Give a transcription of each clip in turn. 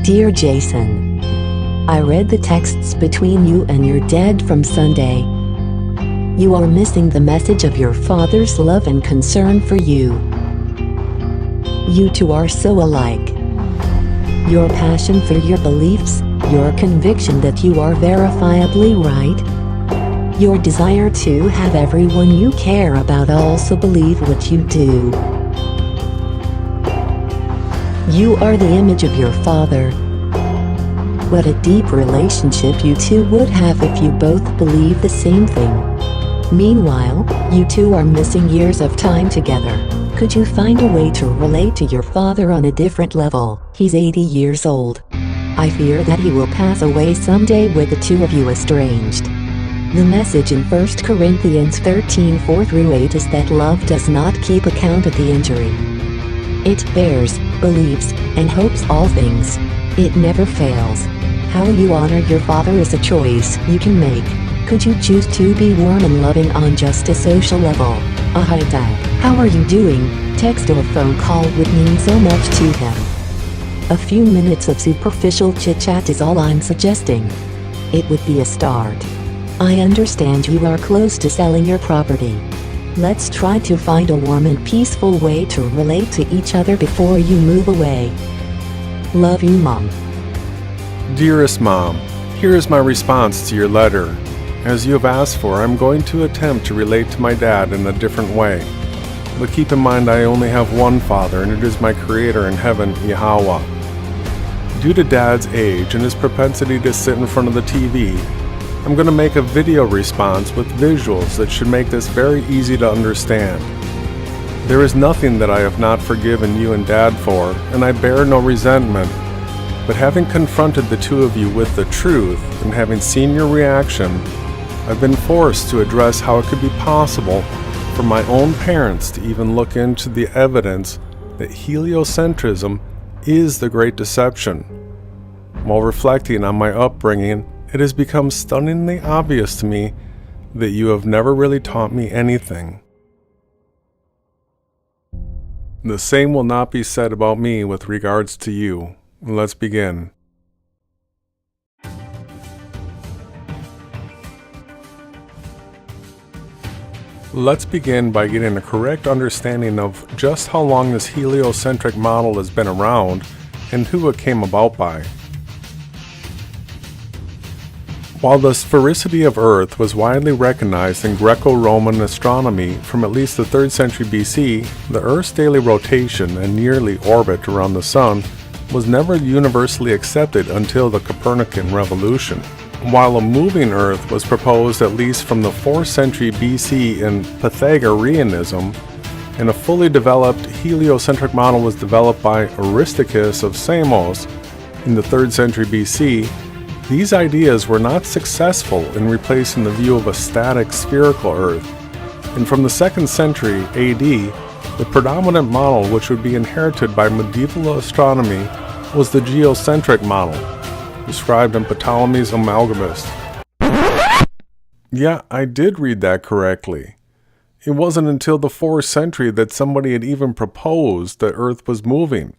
Dear Jason, I read the texts between you and your dad from Sunday. You are missing the message of your father's love and concern for you. You two are so alike. Your passion for your beliefs, your conviction that you are verifiably right, your desire to have everyone you care about also believe what you do. You are the image of your father. What a deep relationship you two would have if you both believed the same thing. Meanwhile, you two are missing years of time together. Could you find a way to relate to your father on a different level? He's 80 years old. I fear that he will pass away someday with the two of you estranged. The message in 1 Corinthians 13:4-8 is that love does not keep account of the injury. It bears, believes, and hopes all things. It never fails. How you honor your father is a choice you can make. Could you choose to be warm and loving on just a social level? A hi dad, how are you doing? Text or phone call would mean so much to him. A few minutes of superficial chit-chat is all I'm suggesting. It would be a start. I understand you are close to selling your property. Let's try to find a warm and peaceful way to relate to each other before you move away. Love you, Mom. Dearest Mom, here is my response to your letter. As you have asked for, I'm going to attempt to relate to my dad in a different way. But keep in mind I only have one father, and it is my Creator in heaven, Yahweh. Due to Dad's age and his propensity to sit in front of the TV, I'm going to make a video response with visuals that should make this very easy to understand. There is nothing that I have not forgiven you and Dad for, and I bear no resentment. But having confronted the two of you with the truth, and having seen your reaction, I've been forced to address how it could be possible for my own parents to even look into the evidence that heliocentrism is the great deception. While reflecting on my upbringing, it has become stunningly obvious to me that you have never really taught me anything. The same will not be said about me with regards to you. Let's begin. Let's begin by getting a correct understanding of just how long this heliocentric model has been around and who it came about by. While the sphericity of Earth was widely recognized in Greco-Roman astronomy from at least the 3rd century BC, the Earth's daily rotation and yearly orbit around the Sun was never universally accepted until the Copernican revolution. While a moving Earth was proposed at least from the 4th century BC in Pythagoreanism, and a fully developed heliocentric model was developed by Aristarchus of Samos in the 3rd century BC, these ideas were not successful in replacing the view of a static spherical Earth, and from the 2nd century AD, the predominant model which would be inherited by medieval astronomy was the geocentric model, described in Ptolemy's Amalgamus. Yeah, I did read that correctly. It wasn't until the 4th century that somebody had even proposed that Earth was moving,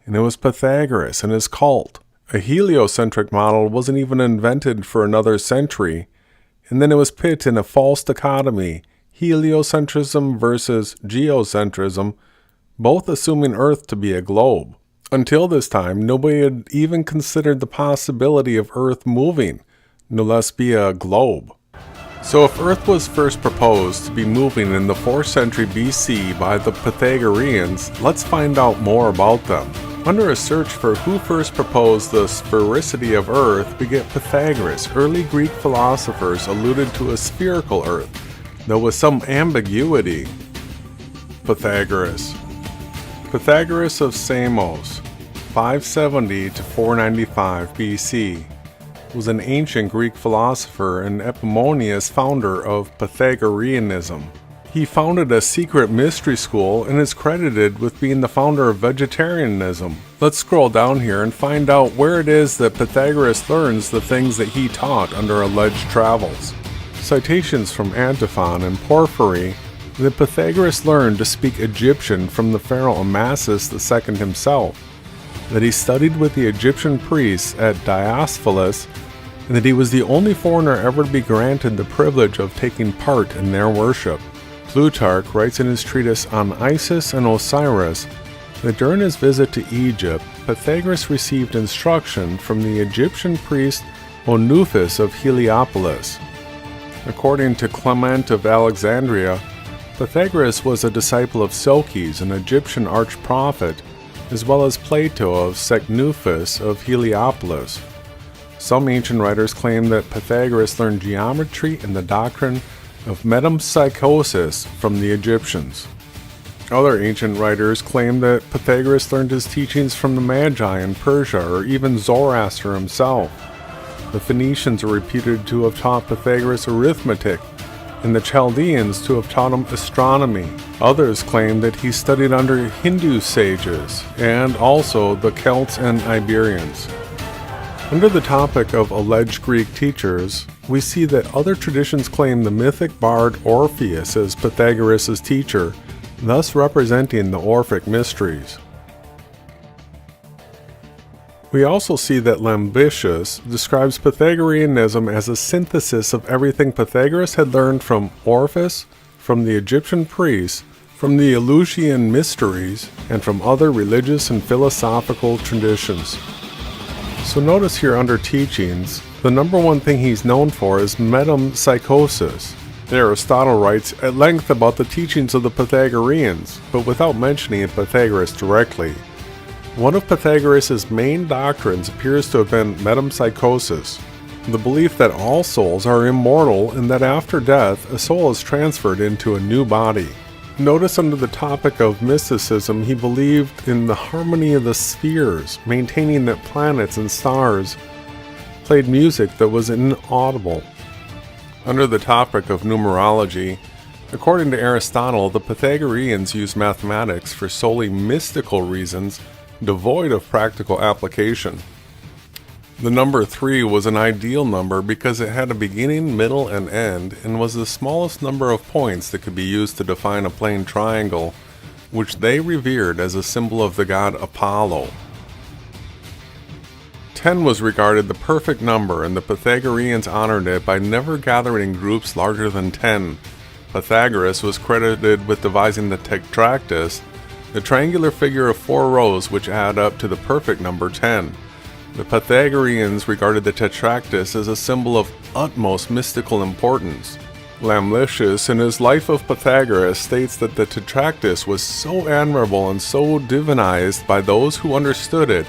and it was Pythagoras and his cult. A heliocentric model wasn't even invented for another century, and then it was pit in a false dichotomy, heliocentrism versus geocentrism, both assuming Earth to be a globe. Until this time, nobody had even considered the possibility of Earth moving, no less be a globe. So if Earth was first proposed to be moving in the 4th century BC by the Pythagoreans, let's find out more about them. Under a search for who first proposed the sphericity of Earth, we get Pythagoras. Early Greek philosophers alluded to a spherical Earth, though with some ambiguity. Pythagoras of Samos, 570 to 495 BC, was an ancient Greek philosopher and eponymous founder of Pythagoreanism. He founded a secret mystery school and is credited with being the founder of vegetarianism. Let's scroll down here and find out where it is that Pythagoras learns the things that he taught under alleged travels. Citations from Antiphon and Porphyry that Pythagoras learned to speak Egyptian from the pharaoh Amasis II himself. that he studied with the Egyptian priests at Diosphilus, and that he was the only foreigner ever to be granted the privilege of taking part in their worship. Plutarch writes in his treatise on Isis and Osiris that during his visit to Egypt, Pythagoras received instruction from the Egyptian priest Onufus of Heliopolis. According to Clement of Alexandria, Pythagoras was a disciple of Seleucus, an Egyptian arch-prophet, as well as Plato of Secnufus of Heliopolis. Some ancient writers claim that Pythagoras learned geometry and the doctrine of metempsychosis from the Egyptians. Other ancient writers claim that Pythagoras learned his teachings from the Magi in Persia or even Zoroaster himself. The Phoenicians are reputed to have taught Pythagoras arithmetic, and the Chaldeans to have taught him astronomy. Others claim that he studied under Hindu sages, and also the Celts and Iberians. Under the topic of alleged Greek teachers, we see that other traditions claim the mythic bard Orpheus as Pythagoras' teacher, thus representing the Orphic mysteries. We also see that Lambritius describes Pythagoreanism as a synthesis of everything Pythagoras had learned from Orpheus, from the Egyptian priests, from the Eleusinian mysteries, and from other religious and philosophical traditions. So notice here under teachings, the number one thing he's known for is metempsychosis. Aristotle writes at length about the teachings of the Pythagoreans, but without mentioning Pythagoras directly. One of Pythagoras' main doctrines appears to have been metempsychosis, the belief that all souls are immortal and that after death a soul is transferred into a new body. Notice under the topic of mysticism, he believed in the harmony of the spheres, maintaining that planets and stars played music that was inaudible. Under the topic of numerology, according to Aristotle, the Pythagoreans used mathematics for solely mystical reasons, devoid of practical application. The number 3 was an ideal number because it had a beginning, middle, and end, and was the smallest number of points that could be used to define a plane triangle, which they revered as a symbol of the god Apollo. 10 was regarded the perfect number, and the Pythagoreans honored it by never gathering groups larger than 10. Pythagoras was credited with devising the tetractys, the triangular figure of 4 rows which add up to the perfect number 10. The Pythagoreans regarded the tetractys as a symbol of utmost mystical importance. Lambritius, in his Life of Pythagoras, states that the tetractys was so admirable and so divinized by those who understood it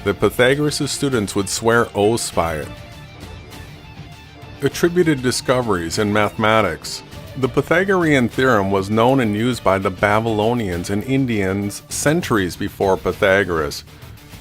that Pythagoras' students would swear oaths by it. Attributed discoveries in mathematics. The Pythagorean theorem was known and used by the Babylonians and Indians centuries before Pythagoras,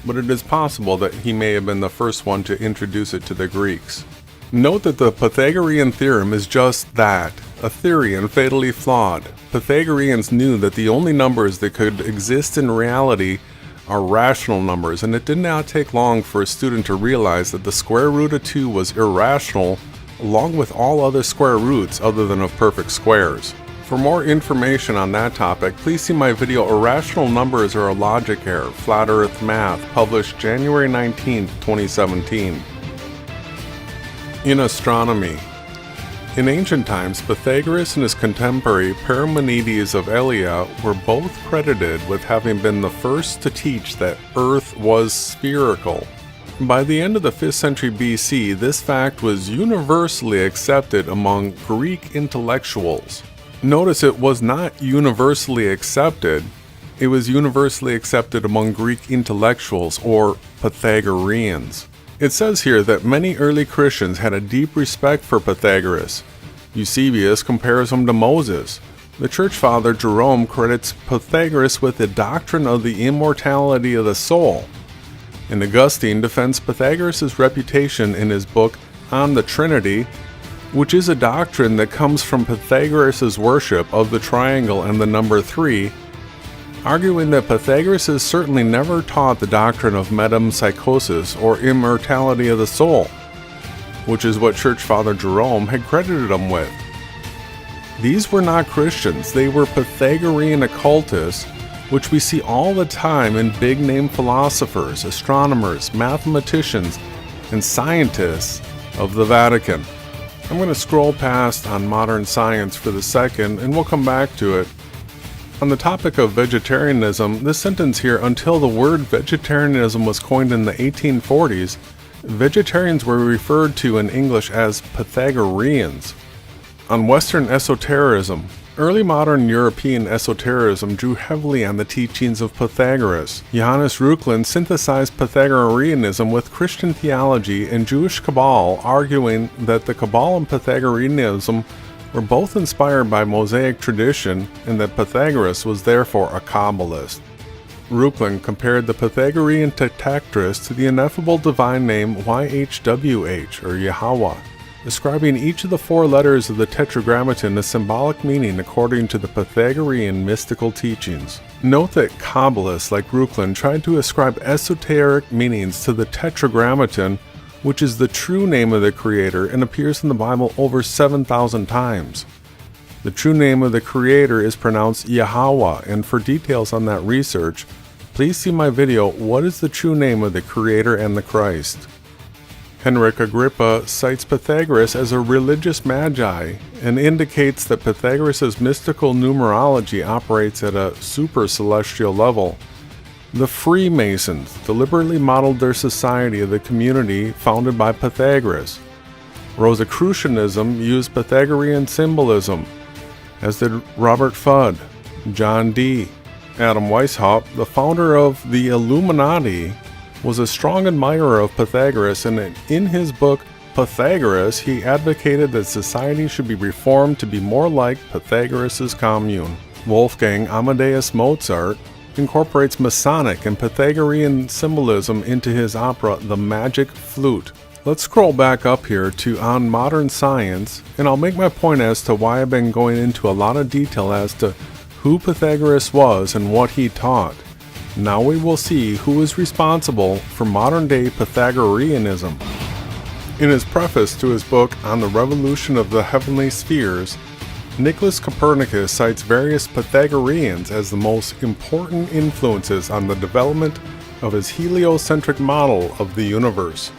but it is possible that he may have been the first one to introduce it to the Greeks. Note that the Pythagorean theorem is just that, a theory and fatally flawed. Pythagoreans knew that the only numbers that could exist in reality are rational numbers, and it did not take long for a student to realize that the square root of 2 was irrational, along with all other square roots other than of perfect squares. For more information on that topic, please see my video Irrational Numbers Are a Logic Error, Flat Earth Math, published January 19, 2017. In astronomy. In ancient times, Pythagoras and his contemporary Parmenides of Elea were both credited with having been the first to teach that Earth was spherical. By the end of the 5th century BC, this fact was universally accepted among Greek intellectuals. Notice it was not universally accepted, it was universally accepted among Greek intellectuals or Pythagoreans. It says here that many early Christians had a deep respect for Pythagoras. Eusebius compares him to Moses. The church father Jerome credits Pythagoras with the doctrine of the immortality of the soul. And Augustine defends Pythagoras' reputation in his book On the Trinity, which is a doctrine that comes from Pythagoras' worship of the triangle and the number 3, arguing that Pythagoras certainly never taught the doctrine of metempsychosis or immortality of the soul, which is what church father Jerome had credited him with. These were not Christians, they were Pythagorean occultists which we see all the time in big-name philosophers, astronomers, mathematicians, and scientists of the Vatican. I'm going to scroll past on modern science for the second, and we'll come back to it. On the topic of vegetarianism, this sentence here, until the word vegetarianism was coined in the 1840s, vegetarians were referred to in English as Pythagoreans. On Western esotericism, early modern European esotericism drew heavily on the teachings of Pythagoras. Johannes Reuchlin synthesized Pythagoreanism with Christian theology and Jewish Kabbalah, arguing that the Kabbalah and Pythagoreanism were both inspired by Mosaic tradition and that Pythagoras was therefore a Kabbalist. Reuchlin compared the Pythagorean tetractys to the ineffable divine name YHWH, or Yahweh, ascribing each of the four letters of the tetragrammaton a symbolic meaning according to the Pythagorean mystical teachings. Note that Kabbalists like Reuchlin tried to ascribe esoteric meanings to the tetragrammaton, which is the true name of the Creator and appears in the Bible over 7,000 times. The true name of the Creator is pronounced Yahweh, and for details on that research, please see my video, What is the True Name of the Creator and the Christ? Henrik Agrippa cites Pythagoras as a religious magi and indicates that Pythagoras' mystical numerology operates at a super-celestial level. The Freemasons deliberately modeled their society of the community founded by Pythagoras. Rosicrucianism used Pythagorean symbolism, as did Robert Fudd, John Dee. Adam Weishaupt, the founder of the Illuminati, was a strong admirer of Pythagoras, and in his book Pythagoras, he advocated that society should be reformed to be more like Pythagoras' commune. Wolfgang Amadeus Mozart incorporates Masonic and Pythagorean symbolism into his opera The Magic Flute. Let's scroll back up here to On Modern Science, and I'll make my point as to why I've been going into a lot of detail as to who Pythagoras was and what he taught. Now we will see who is responsible for modern-day Pythagoreanism. In his preface to his book On the Revolution of the Heavenly Spheres, Nicholas Copernicus cites various Pythagoreans as the most important influences on the development of his heliocentric model of the universe.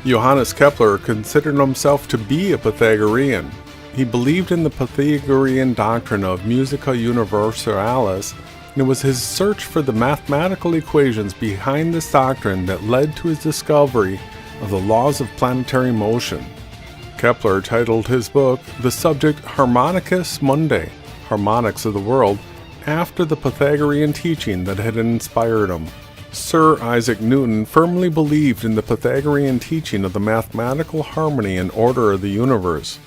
Johannes Kepler considered himself to be a Pythagorean. He believed in the Pythagorean doctrine of musica universalis, and it was his search for the mathematical equations behind this doctrine that led to his discovery of the laws of planetary motion. Kepler titled his book the subject Harmonicus Mundi, harmonics of the world, after the Pythagorean teaching that had inspired him. Sir Isaac Newton firmly believed in the Pythagorean teaching of the mathematical harmony and order of the universe.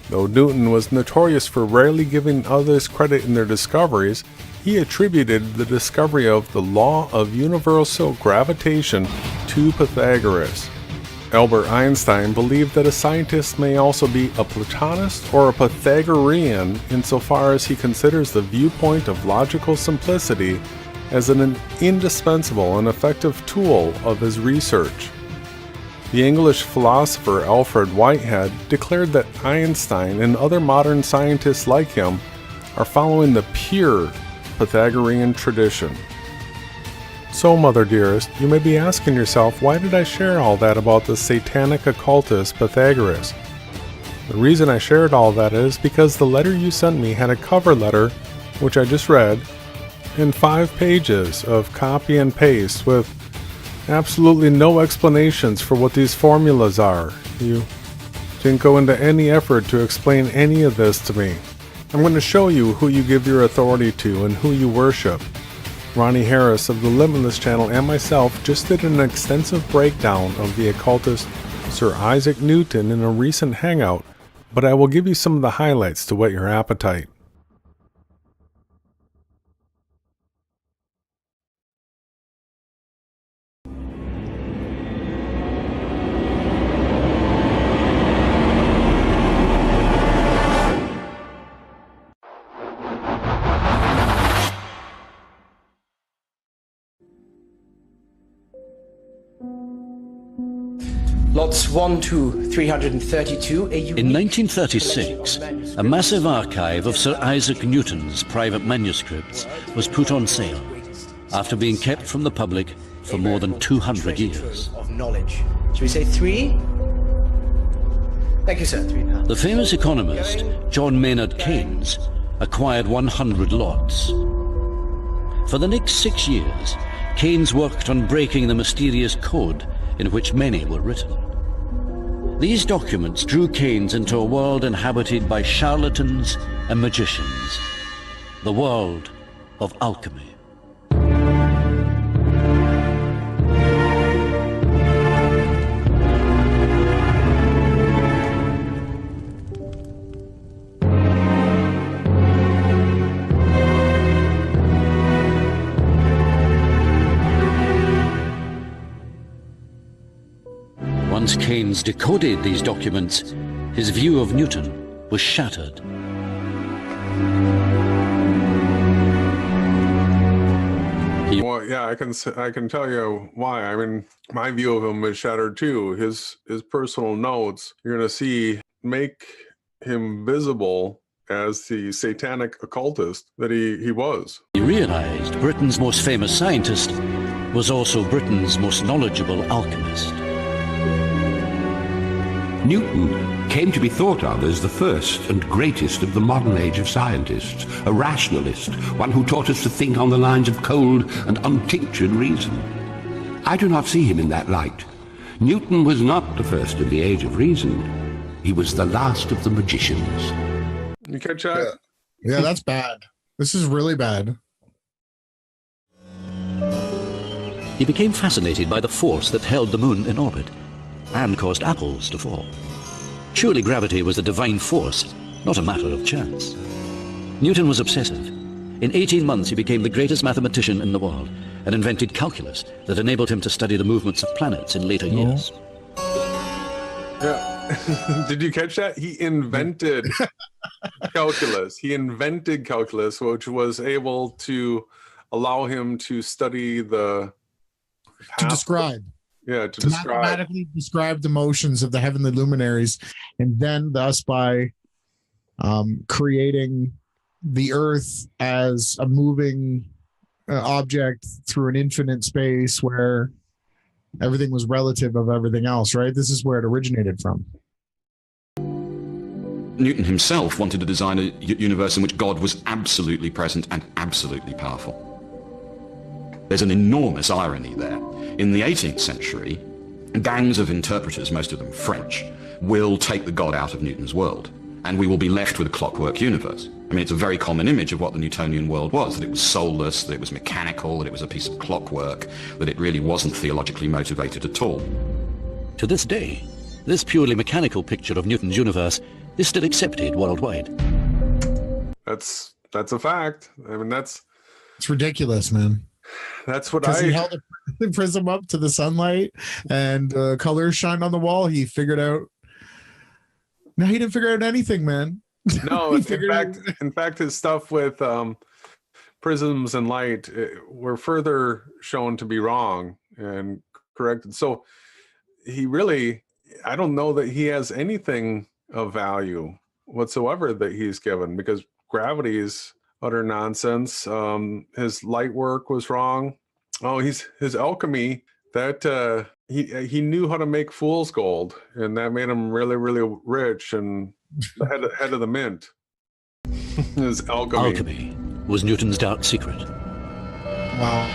Though Newton was notorious for rarely giving others credit in their discoveries, he attributed the discovery of the law of universal gravitation to Pythagoras. Albert Einstein believed that a scientist may also be a Platonist or a Pythagorean insofar as he considers the viewpoint of logical simplicity as an indispensable and effective tool of his research. The English philosopher Alfred Whitehead declared that Einstein and other modern scientists like him are following the pure Pythagorean tradition. So, Mother Dearest, you may be asking yourself, why did I share all that about the satanic occultist Pythagoras? The reason I shared all that is because the letter you sent me had a cover letter, which I just read, and 5 pages of copy and paste with absolutely no explanations for what these formulas are. You didn't go into any effort to explain any of this to me. I'm going to show you who you give your authority to and who you worship. Ronnie Harris of the Limitless channel and myself just did an extensive breakdown of the occultist Sir Isaac Newton in a recent hangout, but I will give you some of the highlights to whet your appetite. Lots 1 to 332. In 1936, a massive archive of Sir Isaac Newton's private manuscripts was put on sale. after being kept from the public for more than 200 years. Of knowledge. Should we say 3? Thank you, sir. 3 pounds. The famous economist John Maynard Keynes acquired 100 lots. For the next 6 years, Keynes worked on breaking the mysterious code in which many were written. These documents drew Keynes into a world inhabited by charlatans and magicians, the world of alchemy. Once Keynes decoded these documents, his view of Newton was shattered. Well, yeah, I can tell you why. I mean, my view of him was shattered too. His personal notes, you're going to see, make him visible as the satanic occultist that he was. He realized Britain's most famous scientist was also Britain's most knowledgeable alchemist. Newton came to be thought of as the first and greatest of the modern age of scientists, a rationalist, one who taught us to think on the lines of cold and untinctured reason. I do not see him in that light. Newton was not the first of the age of reason. He was the last of the magicians. You catch that? Yeah, that's bad. This is really bad. He became fascinated by the force that held the moon in orbit and caused apples to fall. Surely gravity was a divine force, not a matter of chance. Newton was obsessive. In 18 months he became the greatest mathematician in the world and invented calculus that enabled him to study the movements of planets in later years. Yeah. Did you catch that? He invented calculus. He invented calculus, which was able to allow him to study the... To describe. Yeah, to describe. Mathematically describe the motions of the heavenly luminaries, and then thus by creating the Earth as a moving object through an infinite space where everything was relative of everything else, right? This is where it originated from. Newton himself wanted to design a universe in which God was absolutely present and absolutely powerful. There's an enormous irony there. In the 18th century, gangs of interpreters, most of them French, will take the God out of Newton's world, and we will be left with a clockwork universe. I mean, it's a very common image of what the Newtonian world was, that it was soulless, that it was mechanical, that it was a piece of clockwork, that it really wasn't theologically motivated at all. To this day, this purely mechanical picture of Newton's universe is still accepted worldwide. That's a fact. I mean, it's ridiculous, man. That's what he held the prism up to the sunlight and colors shined on the wall. He figured out. No, he didn't figure out anything, man. No, in fact, his stuff with prisms and light were further shown to be wrong and corrected. So he really, I don't know that he has anything of value whatsoever that he's given, because gravity is utter nonsense. His light work was wrong. Oh, his alchemy, that he knew how to make fool's gold, and that made him really, really rich and the head of the mint. His alchemy. Alchemy was Newton's dark secret. Wow.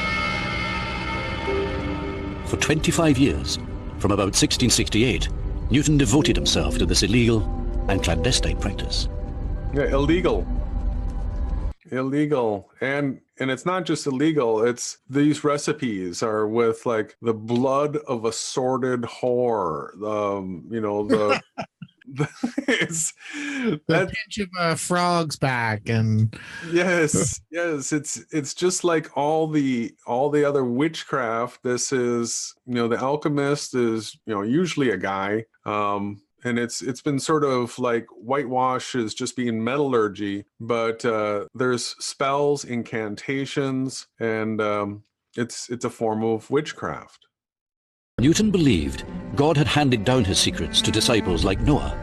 For 25 years, from about 1668, Newton devoted himself to this illegal and clandestine practice. Yeah, illegal, and it's not just illegal. It's these recipes are with like the blood of a sordid whore. It's the pinch of a frog's back, and yes, it's just like all the other witchcraft. This is, the alchemist is, usually a guy. And it's been sort of like whitewash as just being metallurgy, but there's spells, incantations, and it's a form of witchcraft. Newton believed God had handed down his secrets to disciples like Noah,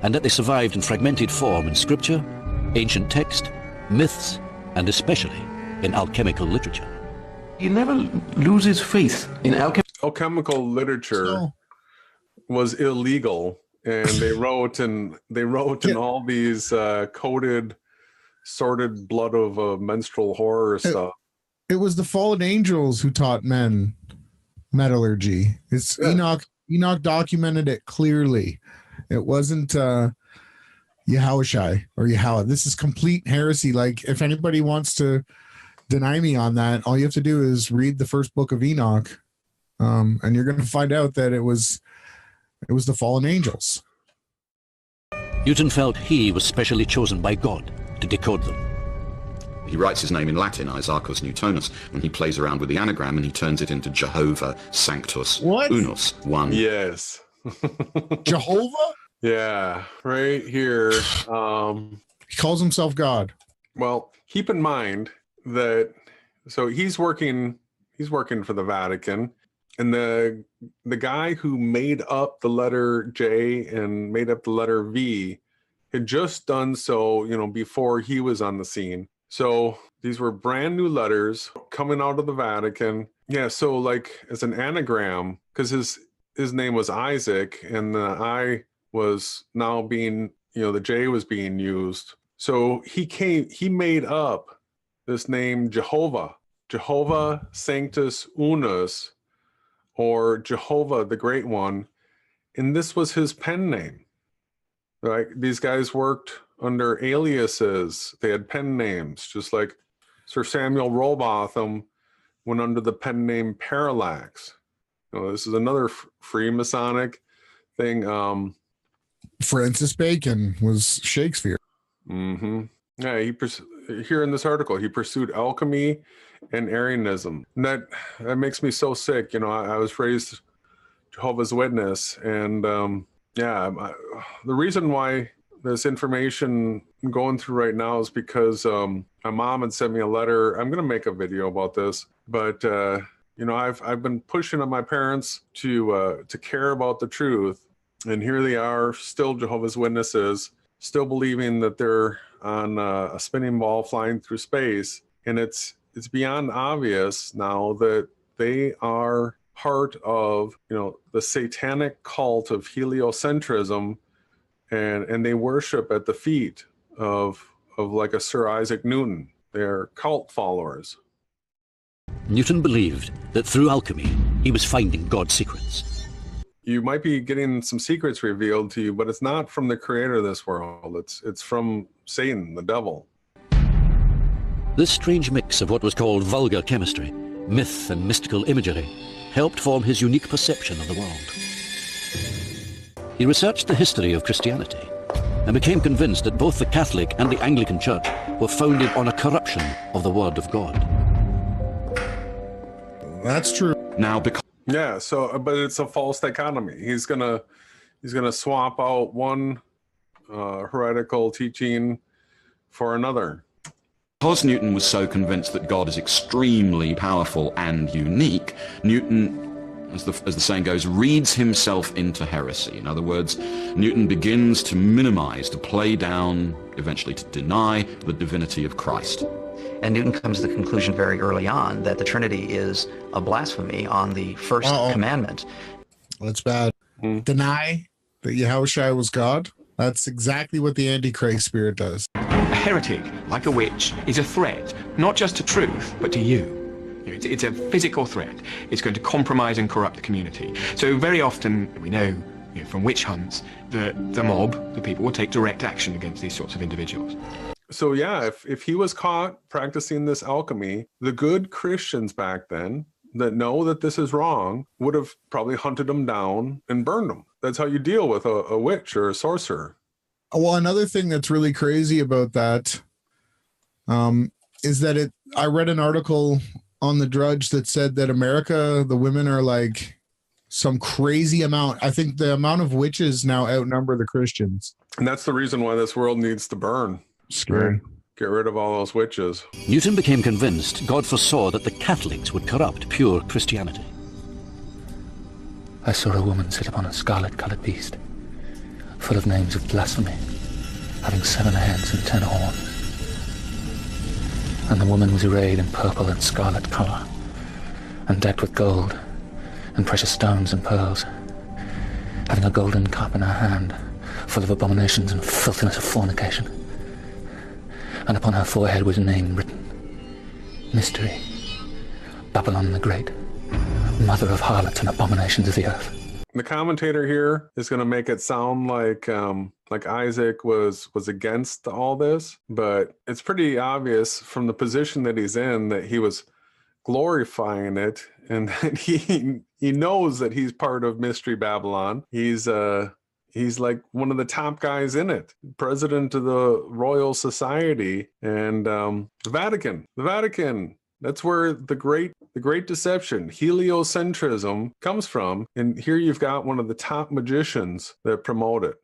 and that they survived in fragmented form in scripture, ancient text, myths, and especially in alchemical literature. He never loses faith in alchemy. Alchemical literature So- was illegal, and they wrote in all these coded, sordid blood of menstrual horror stuff. It was the fallen angels who taught men metallurgy. It's Enoch documented it clearly. It wasn't Yahushai or Yahweh. This is complete heresy. Like, if anybody wants to deny me on that, all you have to do is read the first book of Enoch, and you're going to find out that it was the fallen angels. Newton felt he was specially chosen by God to decode them. He writes his name in Latin, Isaacus Newtonus, and he plays around with the anagram and he turns it into Jehovah, Sanctus, What? Unus, one. Yes. Jehovah? Yeah, right here. He calls himself God. Well, keep in mind that he's working for the Vatican, and the guy who made up the letter J and made up the letter V had just done so, before he was on the scene. So these were brand new letters coming out of the Vatican. Yeah, so like as an anagram, because his name was Isaac, and the I was now being, the J was being used. So he made up this name Jehovah Sanctus Unus, or Jehovah the Great One, and this was his pen name. Like, these guys worked under aliases. They had pen names, just like Sir Samuel Rowbotham went under the pen name Parallax. This is another Freemasonic thing. Francis Bacon was Shakespeare. Mm-hmm. Yeah, here in this article, he pursued alchemy and Arianism. And that makes me so sick. I was raised Jehovah's Witness, and the reason why this information I'm going through right now is because my mom had sent me a letter. I'm going to make a video about this, but I've been pushing on my parents to care about the truth, and here they are, still Jehovah's Witnesses, still believing that they're on a spinning ball flying through space, and it's beyond obvious now that they are part of the satanic cult of heliocentrism, and they worship at the feet of like a Sir Isaac Newton. They're cult followers. Newton believed that through alchemy, he was finding God's secrets. You might be getting some secrets revealed to you, but it's not from the creator of this world. It's from Satan, the devil. This strange mix of what was called vulgar chemistry, myth and mystical imagery, helped form his unique perception of the world. He researched the history of Christianity and became convinced that both the Catholic and the Anglican Church were founded on a corruption of the Word of God. That's true. Now, because but it's a false dichotomy. He's gonna swap out one heretical teaching for another. Because Newton was so convinced that God is extremely powerful and unique, Newton, as the saying goes, reads himself into heresy. In other words, Newton begins to minimize, to play down, eventually to deny the divinity of Christ. And Newton comes to the conclusion very early on that the Trinity is a blasphemy on the first commandment. That's bad. Deny that Yahushua was God. That's exactly what the Antichrist spirit does. A heretic, like a witch, is a threat, not just to truth, but to you. It's a physical threat. It's going to compromise and corrupt the community. So very often, we know from witch hunts, that the mob, the people, will take direct action against these sorts of individuals. So yeah, if he was caught practicing this alchemy, the good Christians back then that know that this is wrong would have probably hunted him down and burned him. That's how you deal with a witch or a sorcerer. Well, another thing that's really crazy about that is that I read an article on the Drudge that said that America, the women are like some crazy amount. I think the amount of witches now outnumber the Christians. And that's the reason why this world needs to burn. Scary. Get rid of all those witches. Newton became convinced God foresaw that the Catholics would corrupt pure Christianity. I saw a woman sit upon a scarlet-coloured beast, full of names of blasphemy, having 7 heads and 10 horns. And the woman was arrayed in purple and scarlet colour, and decked with gold, and precious stones and pearls, having a golden cup in her hand, full of abominations and filthiness of fornication. And upon her forehead was a name written, Mystery, Babylon the Great, mother of harlots and abominations of the earth. The commentator here is going to make it sound like Isaac was against all this, but it's pretty obvious from the position that he's in that he was glorifying it, and that he knows that he's part of Mystery Babylon. He's like one of the top guys in it, president of the Royal Society, and the Vatican. That's where the great deception, heliocentrism, comes from. And here you've got one of the top magicians that promote it.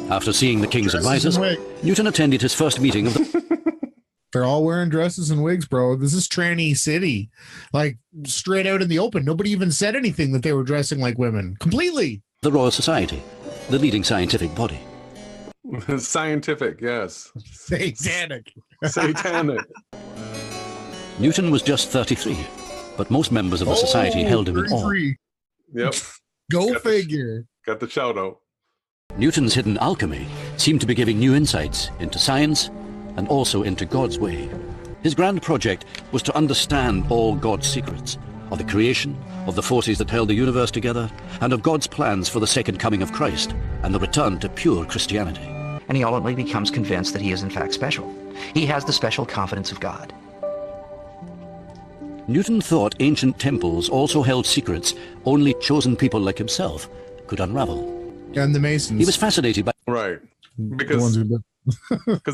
After seeing the king's advisors, Newton attended his first meeting of the... They're all wearing dresses and wigs, bro. This is tranny city. Like, straight out in the open. Nobody even said anything that they were dressing like women. Completely. The Royal Society, the leading scientific body. Scientific, yes. Satanic. Satanic. Newton was just 33, but most members of the society held him in awe. Yep. Go figure. Got the shout out. Newton's hidden alchemy seemed to be giving new insights into science and also into God's way. His grand project was to understand all God's secrets, of the creation, of the forces that held the universe together, and of God's plans for the second coming of Christ and the return to pure Christianity. And he ultimately becomes convinced that he is in fact special. He has the special confidence of God. Newton thought ancient temples also held secrets only chosen people like himself could unravel. And the Masons. He was fascinated by... Right. Because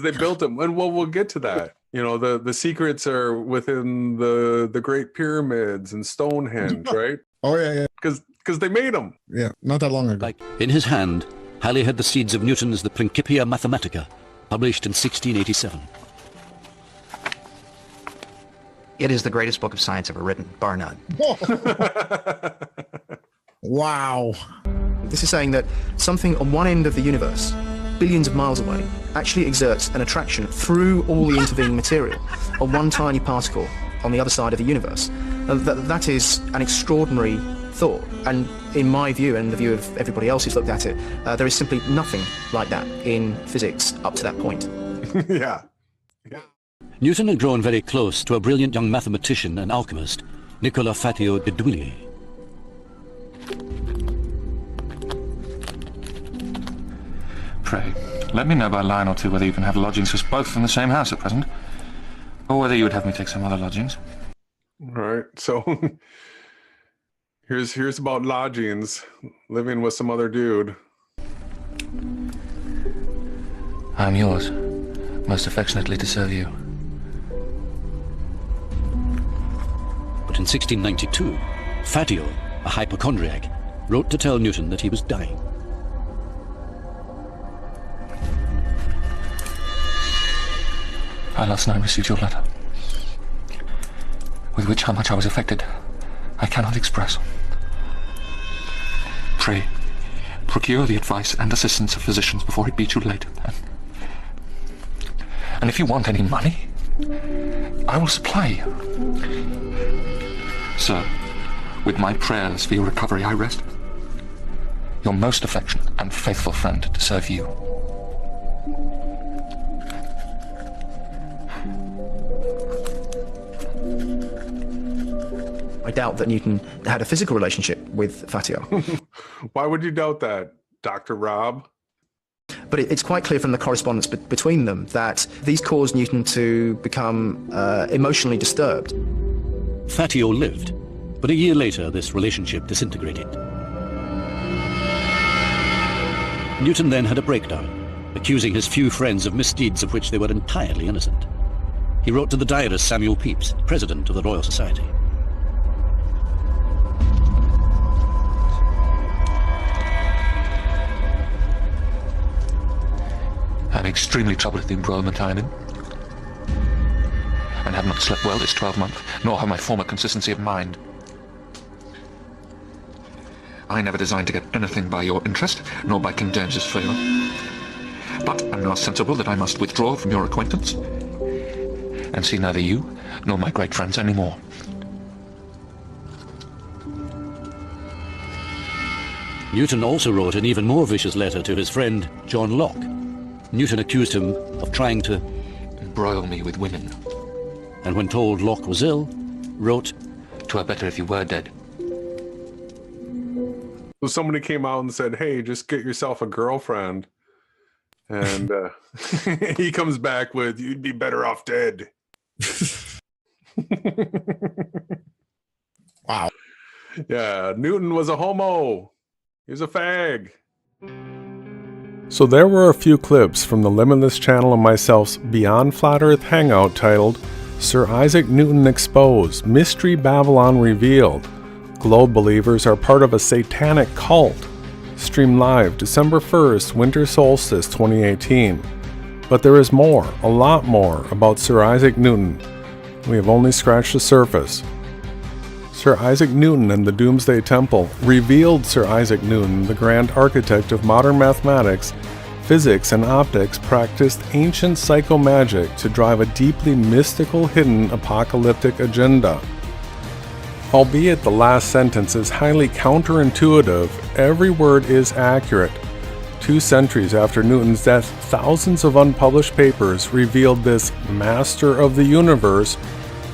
they built them. And we'll get to that. You know, the secrets are within the Great Pyramids and Stonehenge, right? Oh, yeah. Because they made them. Yeah, not that long ago. In his hand, Halley had the seeds of Newton's The Principia Mathematica, published in 1687. It is the greatest book of science ever written, bar none. Wow. This is saying that something on one end of the universe, billions of miles away, actually exerts an attraction through all the intervening material on one tiny particle on the other side of the universe. That is an extraordinary thought, and in my view and the view of everybody else who's looked at it, there is simply nothing like that in physics up to that point. Yeah. Newton had grown very close to a brilliant young mathematician and alchemist, Nicola Fatio de Douillet. Pray, let me know by a line or two whether you can have lodgings for us both in the same house at present, or whether you would have me take some other lodgings. All right, so here's about lodgings, living with some other dude. I am yours, most affectionately to serve you. But in 1692, Fatio, a hypochondriac, wrote to tell Newton that he was dying. I last night received your letter, with which how much I was affected, I cannot express. Pray, procure the advice and assistance of physicians before it be too late. And if you want any money, I will supply you. Sir, with my prayers for your recovery, I rest. Your most affectionate and faithful friend to serve you. I doubt that Newton had a physical relationship with Fatio. Why would you doubt that, Dr. Rob? But it's quite clear from the correspondence between them that these caused Newton to become emotionally disturbed. Fatio lived, but a year later this relationship disintegrated. Newton then had a breakdown, accusing his few friends of misdeeds of which they were entirely innocent. He wrote to the diarist Samuel Pepys, president of the Royal Society. I am extremely troubled at the embroilment I am in, and have not slept well this 12-month, nor have my former consistency of mind. I never designed to get anything by your interest, nor by King James's favour. But am now sensible that I must withdraw from your acquaintance, and see neither you nor my great friends any more. Newton also wrote an even more vicious letter to his friend John Locke. Newton accused him of trying to embroil me with women. And when told Locke was ill, wrote, "'Twere better if you were dead." So somebody came out and said, hey, just get yourself a girlfriend. And he comes back with, you'd be better off dead. Wow. Yeah, Newton was a homo. He was a fag. So there were a few clips from the Limitless channel and myself's Beyond Flat Earth Hangout titled Sir Isaac Newton Exposed, Mystery Babylon Revealed. Globe believers are part of a satanic cult. Stream live December 1st, Winter Solstice 2018. But there is more, a lot more, about Sir Isaac Newton. We have only scratched the surface. Sir Isaac Newton and the Doomsday Temple revealed Sir Isaac Newton, the grand architect of modern mathematics, physics, and optics, practiced ancient psychomagic to drive a deeply mystical, hidden, apocalyptic agenda. Albeit the last sentence is highly counterintuitive, every word is accurate. 2 centuries after Newton's death, thousands of unpublished papers revealed this master of the universe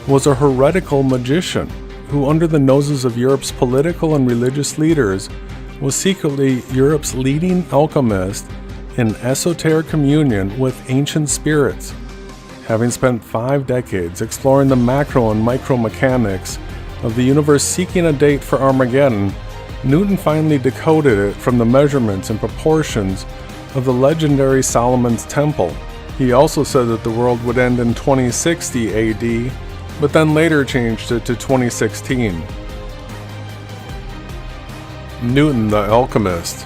was a heretical magician who, under the noses of Europe's political and religious leaders, was secretly Europe's leading alchemist in esoteric communion with ancient spirits. Having spent 5 decades exploring the macro and micro mechanics of the universe seeking a date for Armageddon, Newton finally decoded it from the measurements and proportions of the legendary Solomon's Temple. He also said that the world would end in 2060 AD, but then later changed it to 2016. Newton the Alchemist.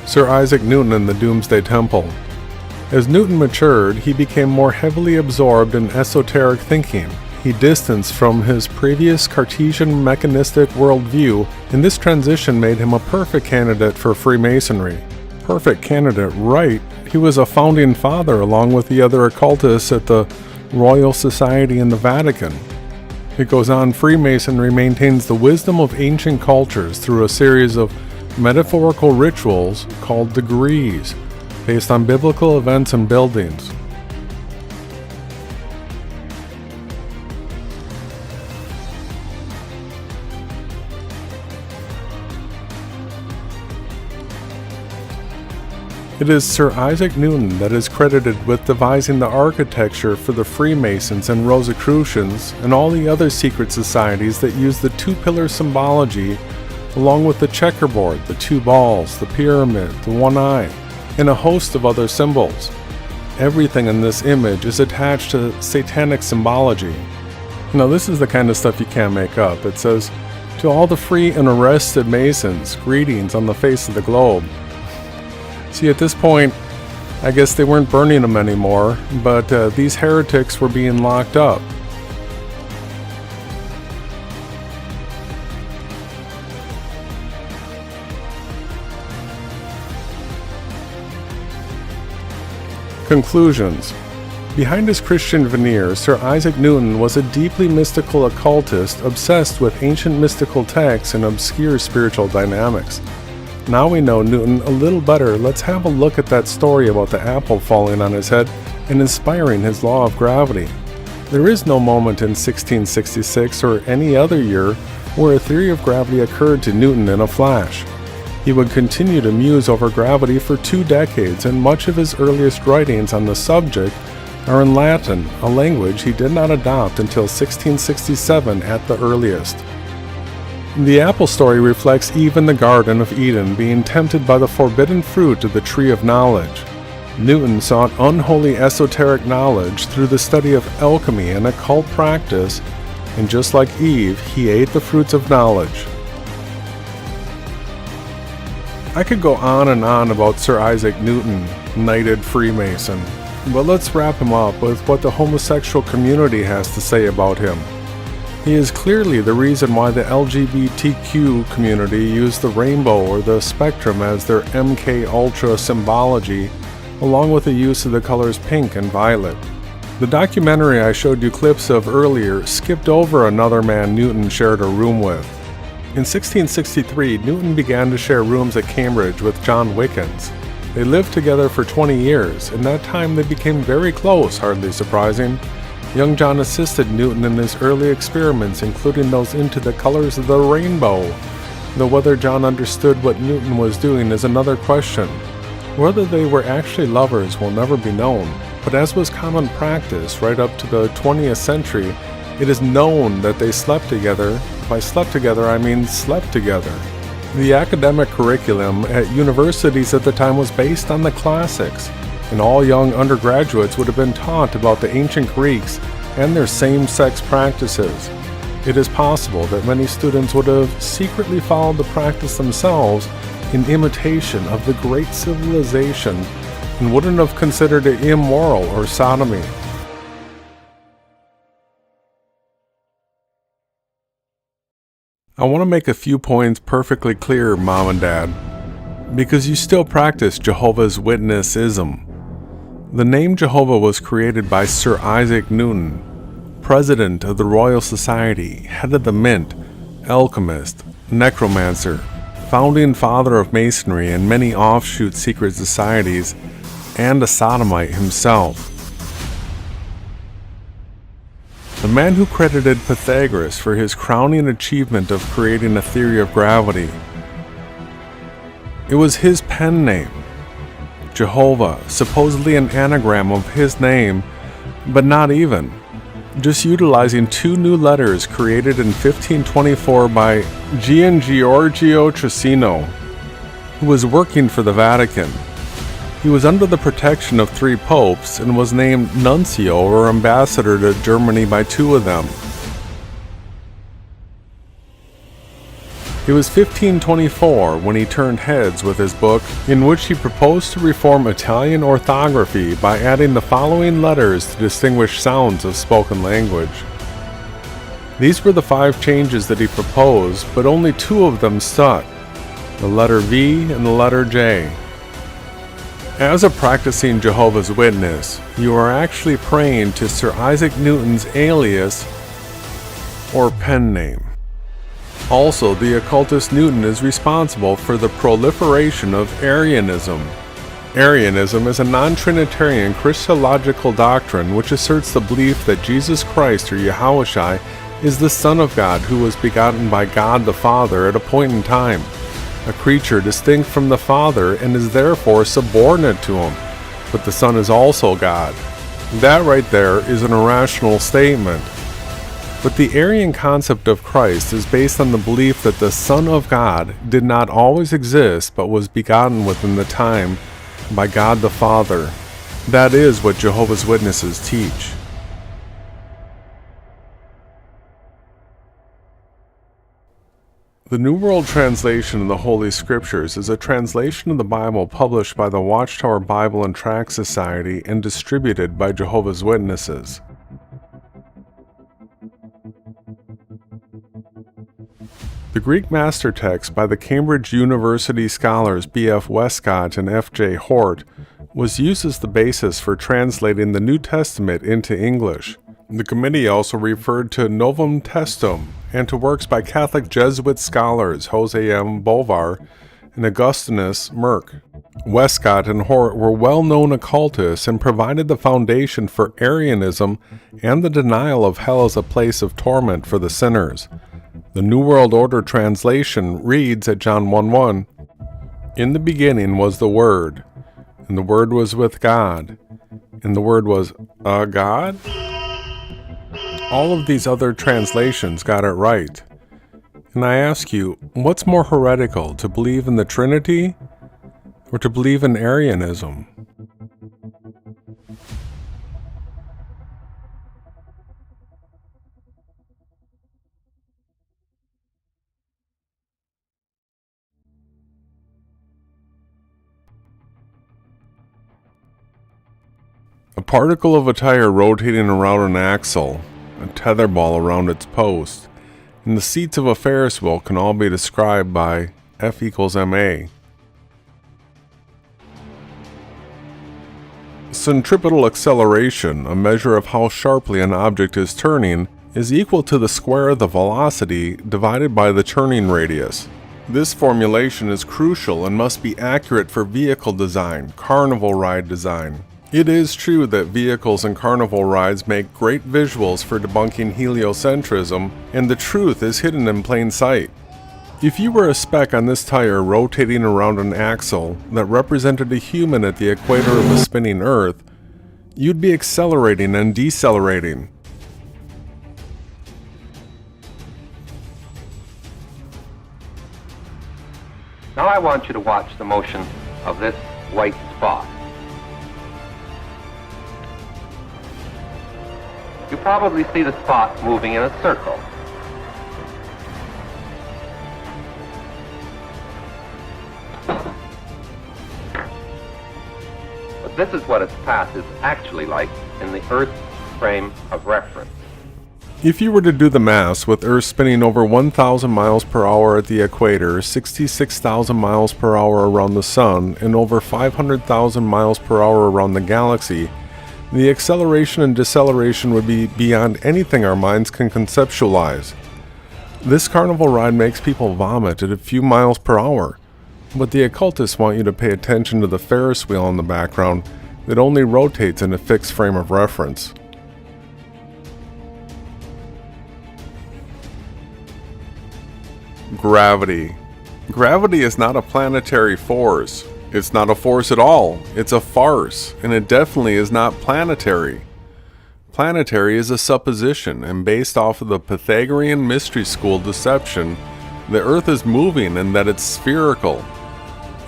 Sir Isaac Newton and the Doomsday Temple. As Newton matured, he became more heavily absorbed in esoteric thinking. He distanced from his previous Cartesian mechanistic worldview, and this transition made him a perfect candidate for Freemasonry. Perfect candidate, right? He was a founding father along with the other occultists at the Royal Society in the Vatican. It goes on, Freemasonry maintains the wisdom of ancient cultures through a series of metaphorical rituals called degrees, based on biblical events and buildings. It is Sir Isaac Newton that is credited with devising the architecture for the Freemasons and Rosicrucians and all the other secret societies that use the 2-pillar symbology along with the checkerboard, the 2 balls, the pyramid, the 1 eye, and a host of other symbols. Everything in this image is attached to satanic symbology. Now this is the kind of stuff you can't make up. It says, "To all the free and arrested Masons, greetings on the face of the globe." See, at this point, I guess they weren't burning them anymore, but these heretics were being locked up. Conclusions. Behind his Christian veneer, Sir Isaac Newton was a deeply mystical occultist obsessed with ancient mystical texts and obscure spiritual dynamics. Now we know Newton a little better, let's have a look at that story about the apple falling on his head and inspiring his law of gravity. There is no moment in 1666 or any other year where a theory of gravity occurred to Newton in a flash. He would continue to muse over gravity for 2 decades, and much of his earliest writings on the subject are in Latin, a language he did not adopt until 1667 at the earliest. The apple story reflects Eve in the Garden of Eden being tempted by the forbidden fruit of the tree of knowledge. Newton sought unholy esoteric knowledge through the study of alchemy and occult practice, and just like Eve, he ate the fruits of knowledge. I could go on and on about Sir Isaac Newton, knighted Freemason, but let's wrap him up with what the homosexual community has to say about him. He is clearly the reason why the LGBTQ community used the rainbow or the spectrum as their MK Ultra symbology, along with the use of the colors pink and violet. The documentary I showed you clips of earlier skipped over another man Newton shared a room with. In 1663, Newton began to share rooms at Cambridge with John Wickens. They lived together for 20 years. In that time, they became very close, hardly surprising. Young John assisted Newton in his early experiments, including those into the colors of the rainbow. Though whether John understood what Newton was doing is another question. Whether they were actually lovers will never be known, but as was common practice right up to the 20th century, it is known that they slept together. By slept together, I mean slept together. The academic curriculum at universities at the time was based on the classics, and all young undergraduates would have been taught about the ancient Greeks and their same-sex practices. It is possible that many students would have secretly followed the practice themselves in imitation of the great civilization and wouldn't have considered it immoral or sodomy. I want to make a few points perfectly clear, Mom and Dad, because you still practice Jehovah's Witnessism. The name Jehovah was created by Sir Isaac Newton, president of the Royal Society, head of the Mint, alchemist, necromancer, founding father of Masonry and many offshoot secret societies, and a sodomite himself. The man who credited Pythagoras for his crowning achievement of creating a theory of gravity. It was his pen name, Jehovah, supposedly an anagram of his name, but not even. Just utilizing two new letters created in 1524 by Gian Giorgio Trissino, who was working for the Vatican. He was under the protection of 3 popes and was named nuncio or ambassador to Germany by 2 of them. It was 1524 when he turned heads with his book, in which he proposed to reform Italian orthography by adding the following letters to distinguish sounds of spoken language. These were the 5 changes that he proposed, but only 2 of them stuck, the letter V and the letter J. As a practicing Jehovah's Witness, you are actually praying to Sir Isaac Newton's alias or pen name. Also, the occultist Newton is responsible for the proliferation of Arianism. Arianism is a non-Trinitarian Christological doctrine which asserts the belief that Jesus Christ, or Yahushua, is the Son of God who was begotten by God the Father at a point in time, a creature distinct from the Father and is therefore subordinate to him, but the Son is also God. That right there is an irrational statement. But the Arian concept of Christ is based on the belief that the Son of God did not always exist but was begotten within the time by God the Father. That is what Jehovah's Witnesses teach. The New World Translation of the Holy Scriptures is a translation of the Bible published by the Watchtower Bible and Tract Society and distributed by Jehovah's Witnesses. The Greek master text by the Cambridge University scholars B.F. Westcott and F.J. Hort was used as the basis for translating the New Testament into English. The committee also referred to Novum Testum and to works by Catholic Jesuit scholars Jose M. Bovar and Augustinus Merck. Westcott and Hort were well-known occultists and provided the foundation for Arianism and the denial of hell as a place of torment for the sinners. The New World Order translation reads at John 1:1, "In the beginning was the Word, and the Word was with God, and the Word was a God?" All of these other translations got it right. And I ask you, what's more heretical, to believe in the Trinity or to believe in Arianism? A particle of a tire rotating around an axle, a tetherball around its post, and the seats of a Ferris wheel can all be described by F equals ma. Centripetal acceleration, a measure of how sharply an object is turning, is equal to the square of the velocity divided by the turning radius. This formulation is crucial and must be accurate for vehicle design, carnival ride design. It is true that vehicles and carnival rides make great visuals for debunking heliocentrism, and the truth is hidden in plain sight. If you were a speck on this tire rotating around an axle that represented a human at the equator of a spinning Earth, you'd be accelerating and decelerating. Now I want you to watch the motion of this white spot. You probably see the spot moving in a circle. But this is what its path is actually like in the Earth's frame of reference. If you were to do the math, with Earth spinning over 1,000 miles per hour at the equator, 66,000 miles per hour around the Sun, and over 500,000 miles per hour around the galaxy, the acceleration and deceleration would be beyond anything our minds can conceptualize. This carnival ride makes people vomit at a few miles per hour, but the occultists want you to pay attention to the Ferris wheel in the background that only rotates in a fixed frame of reference. Gravity. Gravity is not a planetary force. It's not a force at all. It's a farce, and it definitely is not planetary. Planetary is a supposition, and based off of the Pythagorean mystery school deception, the Earth is moving and that it's spherical.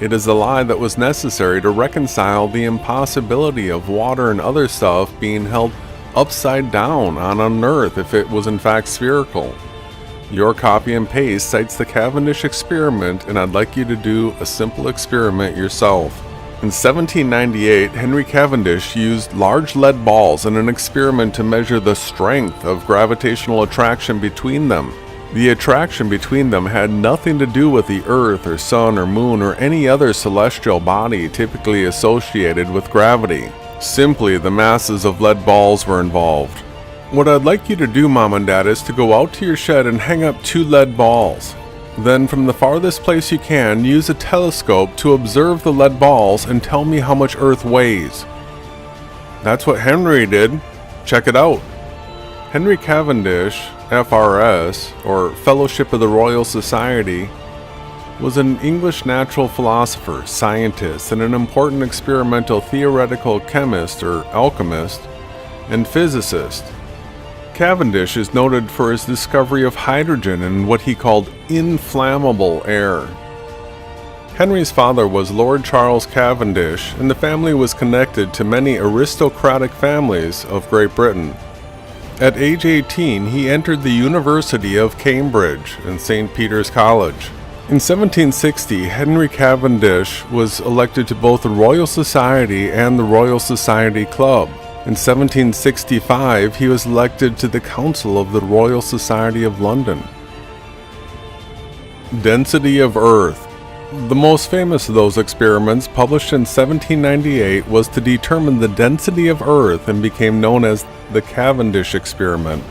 It is a lie that was necessary to reconcile the impossibility of water and other stuff being held upside down on an Earth if it was in fact spherical. Your copy and paste cites the Cavendish experiment, and I'd like you to do a simple experiment yourself. In 1798, Henry Cavendish used large lead balls in an experiment to measure the strength of gravitational attraction between them. The attraction between them had nothing to do with the Earth or Sun or Moon or any other celestial body typically associated with gravity. Simply, the masses of lead balls were involved. What I'd like you to do, Mom and Dad, is to go out to your shed and hang up 2 lead balls. Then, from the farthest place you can, use a telescope to observe the lead balls and tell me how much Earth weighs. That's what Henry did. Check it out. Henry Cavendish, FRS, or Fellowship of the Royal Society, was an English natural philosopher, scientist, and an important experimental theoretical chemist or alchemist, and physicist. Cavendish is noted for his discovery of hydrogen and what he called inflammable air. Henry's father was Lord Charles Cavendish, and the family was connected to many aristocratic families of Great Britain. At age 18, he entered the University of Cambridge and St. Peter's College. In 1760, Henry Cavendish was elected to both the Royal Society and the Royal Society Club. In 1765, he was elected to the Council of the Royal Society of London. Density of Earth. The most famous of those experiments, published in 1798, was to determine the density of Earth and became known as the Cavendish experiment.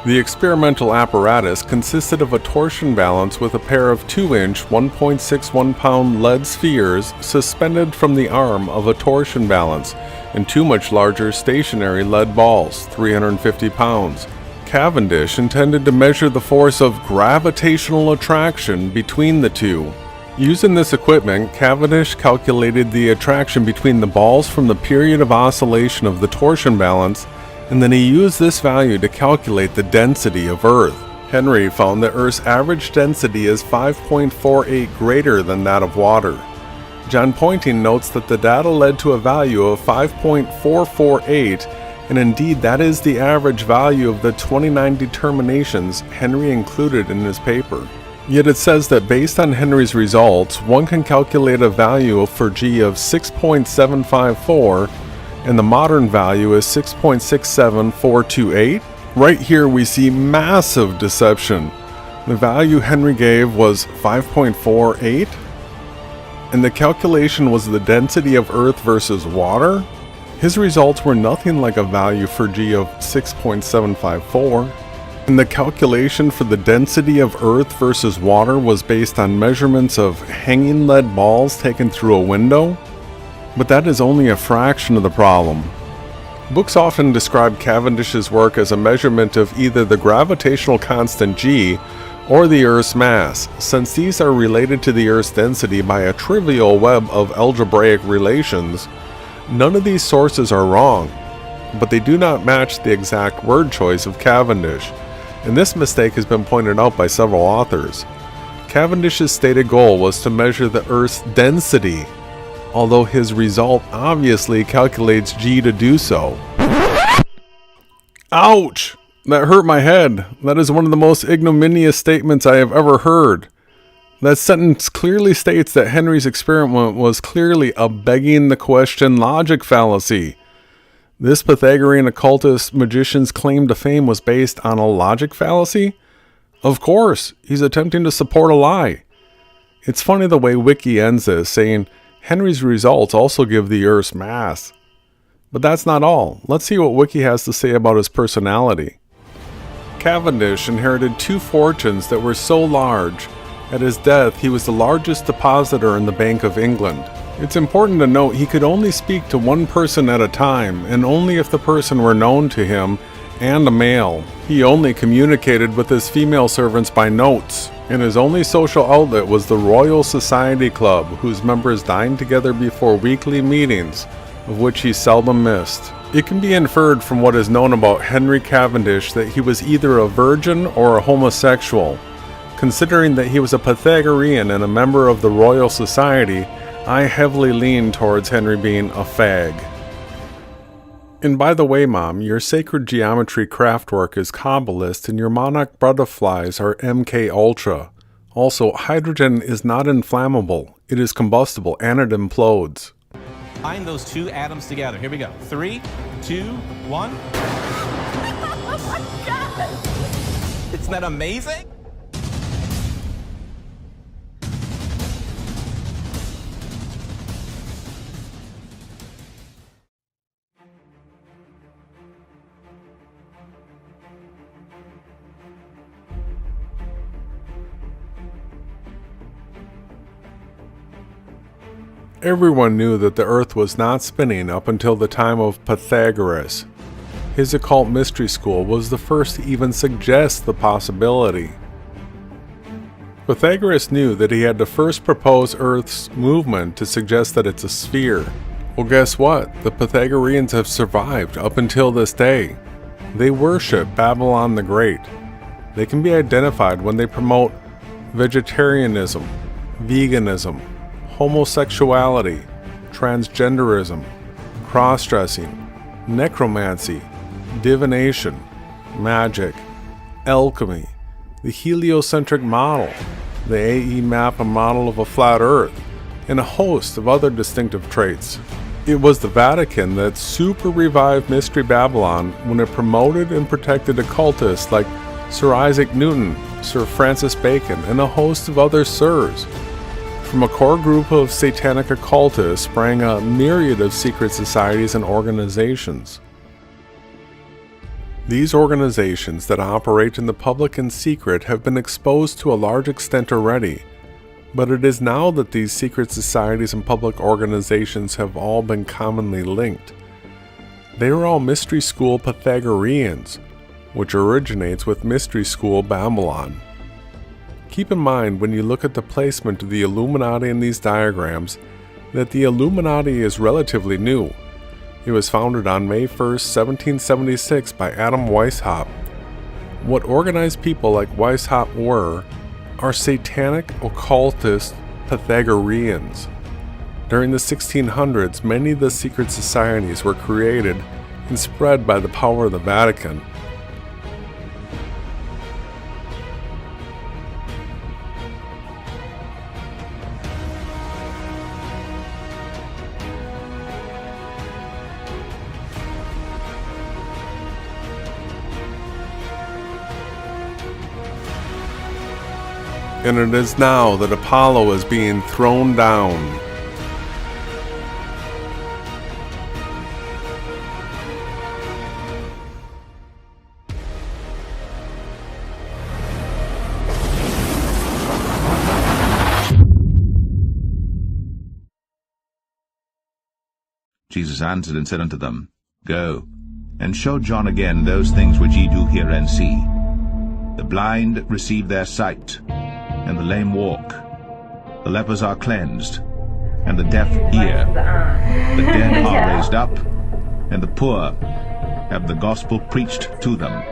The experimental apparatus consisted of a torsion balance with a pair of 2-inch, 1.61-pound lead spheres suspended from the arm of a torsion balance, and 2 much larger stationary lead balls, 350 pounds. Cavendish intended to measure the force of gravitational attraction between the two. Using this equipment, Cavendish calculated the attraction between the balls from the period of oscillation of the torsion balance, and then he used this value to calculate the density of Earth. Henry found that Earth's average density is 5.48 greater than that of water. John Poynting notes that the data led to a value of 5.448, and indeed that is the average value of the 29 determinations Henry included in his paper. Yet it says that based on Henry's results, one can calculate a value for G of 6.754, and the modern value is 6.67428. Right here we see massive deception. The value Henry gave was 5.48, and the calculation was the density of Earth versus water. His results were nothing like a value for G of 6.754. And the calculation for the density of earth versus water was based on measurements of hanging lead balls taken through a window? But that is only a fraction of the problem. Books often describe Cavendish's work as a measurement of either the gravitational constant g or the Earth's mass, since these are related to the Earth's density by a trivial web of algebraic relations. None of these sources are wrong, but they do not match the exact word choice of Cavendish, and this mistake has been pointed out by several authors. Cavendish's stated goal was to measure the Earth's density, although his result obviously calculates g to do so. Ouch! That hurt my head. That is one of the most ignominious statements I have ever heard. That sentence clearly states that Henry's experiment was clearly a begging the question logic fallacy. This Pythagorean occultist magician's claim to fame was based on a logic fallacy? Of course, he's attempting to support a lie. It's funny the way Wiki ends this, saying, Henry's results also give the Earth's mass. But that's not all. Let's see what Wiki has to say about his personality. Cavendish inherited 2 fortunes that were so large. At his death, he was the largest depositor in the Bank of England. It's important to note he could only speak to one person at a time, and only if the person were known to him and a male. He only communicated with his female servants by notes, and his only social outlet was the Royal Society Club, whose members dined together before weekly meetings, of which he seldom missed. It can be inferred from what is known about Henry Cavendish that he was either a virgin or a homosexual. Considering that he was a Pythagorean and a member of the Royal Society, I heavily lean towards Henry being a fag. And by the way, Mom, your sacred geometry craftwork is Kabbalist and your monarch butterflies are MK Ultra. Also, hydrogen is not inflammable. It is combustible and it implodes. Bind those 2 atoms together. Here we go. 3, 2, 1. Oh my God! Isn't that amazing? Everyone knew that the Earth was not spinning up until the time of Pythagoras. His occult mystery school was the first to even suggest the possibility. Pythagoras knew that he had to first propose Earth's movement to suggest that it's a sphere. Well, guess what? The Pythagoreans have survived up until this day. They worship Babylon the Great. They can be identified when they promote vegetarianism, veganism, homosexuality, transgenderism, cross-dressing, necromancy, divination, magic, alchemy, the heliocentric model, the AE map and model of a flat earth, and a host of other distinctive traits. It was the Vatican that super revived Mystery Babylon when it promoted and protected occultists like Sir Isaac Newton, Sir Francis Bacon, and a host of other sirs. From a core group of satanic occultists sprang a myriad of secret societies and organizations. These organizations that operate in the public and secret have been exposed to a large extent already, but it is now that these secret societies and public organizations have all been commonly linked. They are all Mystery School Pythagoreans, which originates with Mystery School Babylon. Keep in mind when you look at the placement of the Illuminati in these diagrams that the Illuminati is relatively new. It was founded on May 1st, 1776 by Adam Weishaupt. What organized people like Weishaupt were are satanic occultist Pythagoreans. During the 1600s, many of the secret societies were created and spread by the power of the Vatican. And it is now that Apollo is being thrown down. Jesus answered and said unto them, Go, and show John again those things which ye do hear and see. The blind receive their sight, and the lame walk. The lepers are cleansed, and the deaf hear. The dead are raised up, and the poor have the gospel preached to them.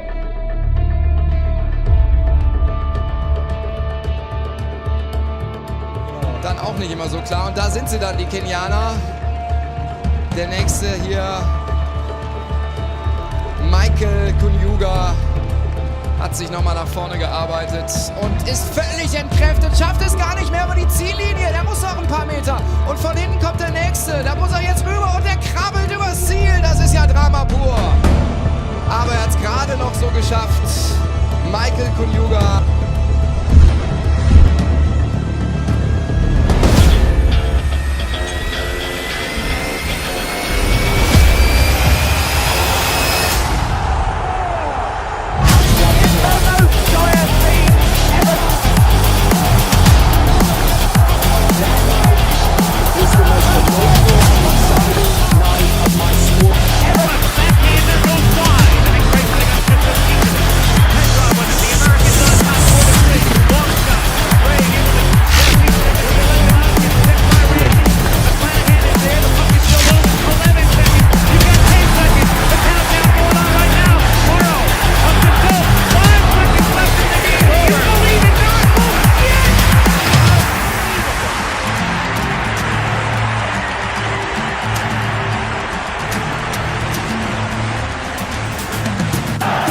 Dann auch nicht immer so klar. Und da sind sie dann, die Kenianer. Der nächste hier, Michael Kunyuga, hat sich nochmal nach vorne gearbeitet und ist völlig entkräftet, schafft es gar nicht mehr über die Ziellinie. Der muss noch ein paar Meter. Und von hinten kommt der nächste. Da muss er jetzt rüber und der krabbelt übers Ziel. Das ist ja Drama pur. Aber er hat es gerade noch so geschafft. Michael Kunyuga.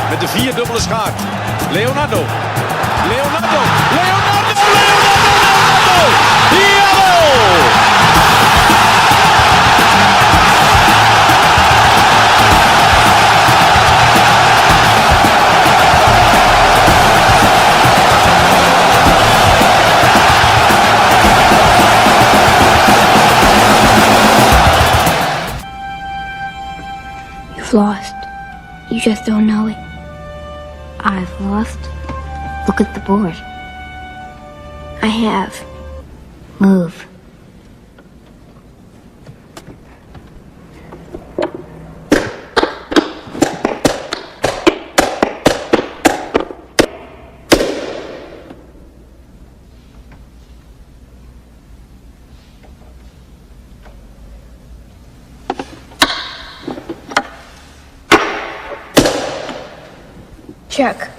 Met de vierdubbele schaak. Leonardo. Leonardo. Leonardo. You've lost. You just don't know it. I've lost. Look at the board. I have. Move. Check.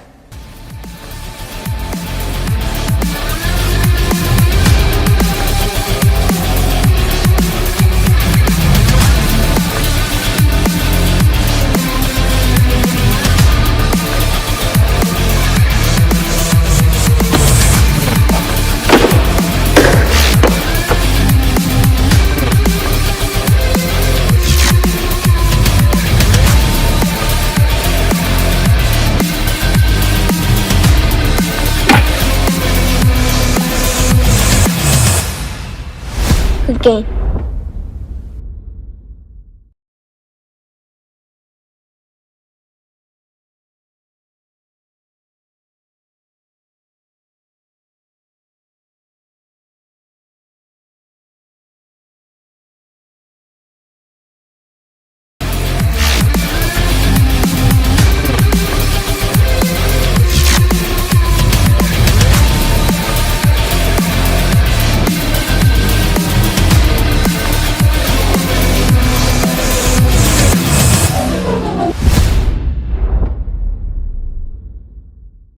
Good game.